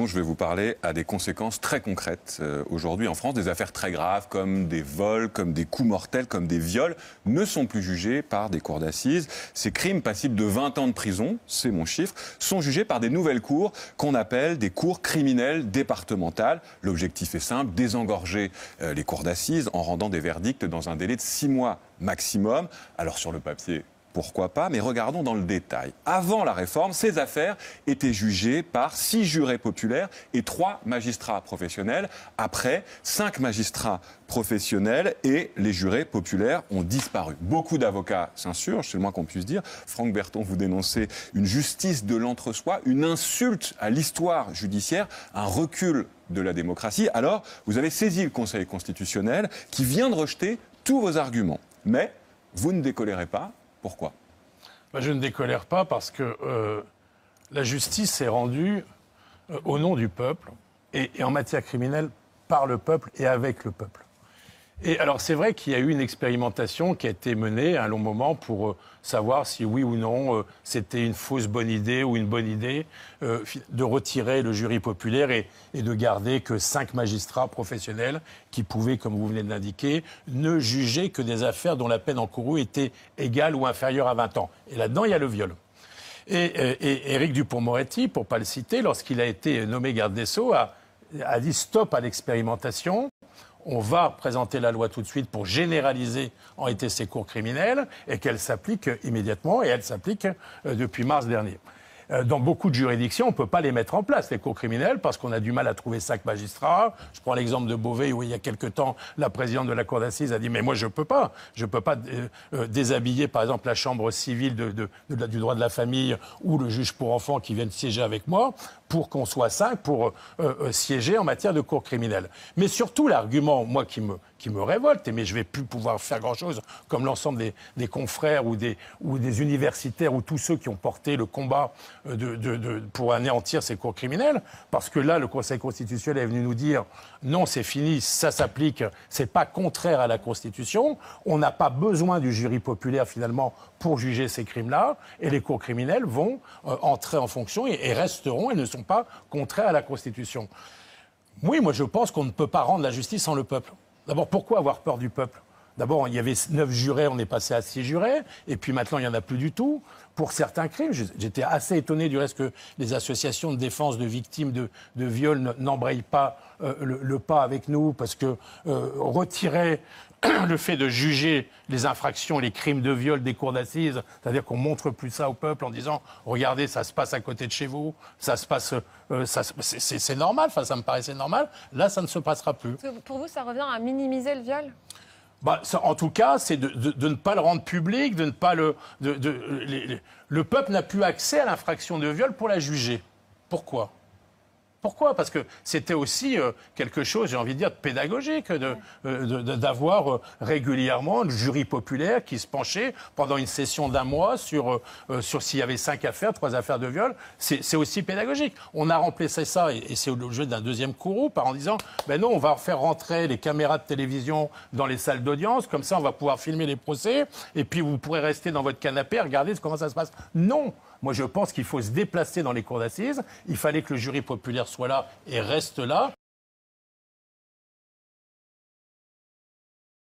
Je vais vous parler à des conséquences très concrètes aujourd'hui en France. Des affaires très graves comme des vols, comme des coups mortels, comme des viols ne sont plus jugés par des cours d'assises. Ces crimes passibles de 20 ans de prison, c'est mon chiffre, sont jugés par des nouvelles cours qu'on appelle des cours criminelles départementales. L'objectif est simple, désengorger les cours d'assises en rendant des verdicts dans un délai de 6 mois maximum. Alors sur le papier, pourquoi pas, mais regardons dans le détail. Avant la réforme, ces affaires étaient jugées par 6 jurés populaires et 3 magistrats professionnels. Après, 5 magistrats professionnels et les jurés populaires ont disparu. Beaucoup d'avocats s'insurgent, c'est le moins qu'on puisse dire. Franck Berton, vous dénoncez une justice de l'entre-soi, une insulte à l'histoire judiciaire, un recul de la démocratie. Alors, vous avez saisi le Conseil constitutionnel qui vient de rejeter tous vos arguments. Mais vous ne décolérez pas. Pourquoi ? Je ne décolère pas parce que la justice est rendue au nom du peuple et en matière criminelle par le peuple et avec le peuple. Et alors c'est vrai qu'il y a eu une expérimentation qui a été menée à un long moment pour savoir si oui ou non c'était une fausse bonne idée ou une bonne idée de retirer le jury populaire et de garder que 5 magistrats professionnels qui pouvaient, comme vous venez de l'indiquer, ne juger que des affaires dont la peine encourue était égale ou inférieure à 20 ans. Et là-dedans, il y a le viol. Et Éric Dupond-Moretti, pour ne pas le citer, lorsqu'il a été nommé garde des Sceaux, a dit stop à l'expérimentation. On va présenter la loi tout de suite pour généraliser en réalité ces cours criminels et qu'elle s'applique immédiatement, et elle s'applique depuis mars dernier. Dans beaucoup de juridictions, on ne peut pas les mettre en place, les cours criminels, parce qu'on a du mal à trouver 5 magistrats. Je prends l'exemple de Beauvais, où il y a quelque temps, la présidente de la Cour d'assises a dit « Mais moi, je ne peux pas déshabiller, par exemple, la chambre civile du droit de la famille ou le juge pour enfants qui viennent siéger avec moi pour qu'on soit 5 pour siéger en matière de cours criminels. » Mais surtout, l'argument, moi, qui me révolte, mais je ne vais plus pouvoir faire grand-chose, comme l'ensemble des confrères ou des universitaires ou tous ceux qui ont porté le combat pour anéantir ces cours criminels, parce que là, le Conseil constitutionnel est venu nous dire non, c'est fini, ça s'applique, c'est pas contraire à la Constitution, on n'a pas besoin du jury populaire finalement pour juger ces crimes-là, et les cours criminels vont entrer en fonction et resteront et ne sont pas contraires à la Constitution. Oui, moi je pense qu'on ne peut pas rendre la justice sans le peuple. D'abord, pourquoi avoir peur du peuple ? D'abord, il y avait 9 jurés, on est passé à 6 jurés, et puis maintenant, il n'y en a plus du tout. Pour certains crimes, j'étais assez étonné du reste que les associations de défense de victimes de viol n'embrayent pas le pas avec nous, parce que retirer le fait de juger les infractions, les crimes de viol des cours d'assises, c'est-à-dire qu'on montre plus ça au peuple en disant « Regardez, ça se passe à côté de chez vous, ça se passe, c'est normal, enfin ça me paraissait normal », là ça ne se passera plus. Pour vous, ça revient à minimiser le viol ? En tout cas, c'est de ne pas le rendre public, de ne pas le peuple n'a plus accès à l'infraction de viol pour la juger. Pourquoi ? Pourquoi ? Parce que c'était aussi quelque chose, j'ai envie de dire, de pédagogique, d'avoir régulièrement le jury populaire qui se penchait pendant une session d'1 mois sur s'il y avait 5 affaires, 3 affaires de viol. C'est aussi pédagogique. On a remplacé ça, et c'est l'objet d'un deuxième courroux, par en disant ben non, on va faire rentrer les caméras de télévision dans les salles d'audience, comme ça on va pouvoir filmer les procès, et puis vous pourrez rester dans votre canapé et regarder comment ça se passe. Non! Moi, je pense qu'il faut se déplacer dans les cours d'assises. Il fallait que le jury populaire soit là et reste là.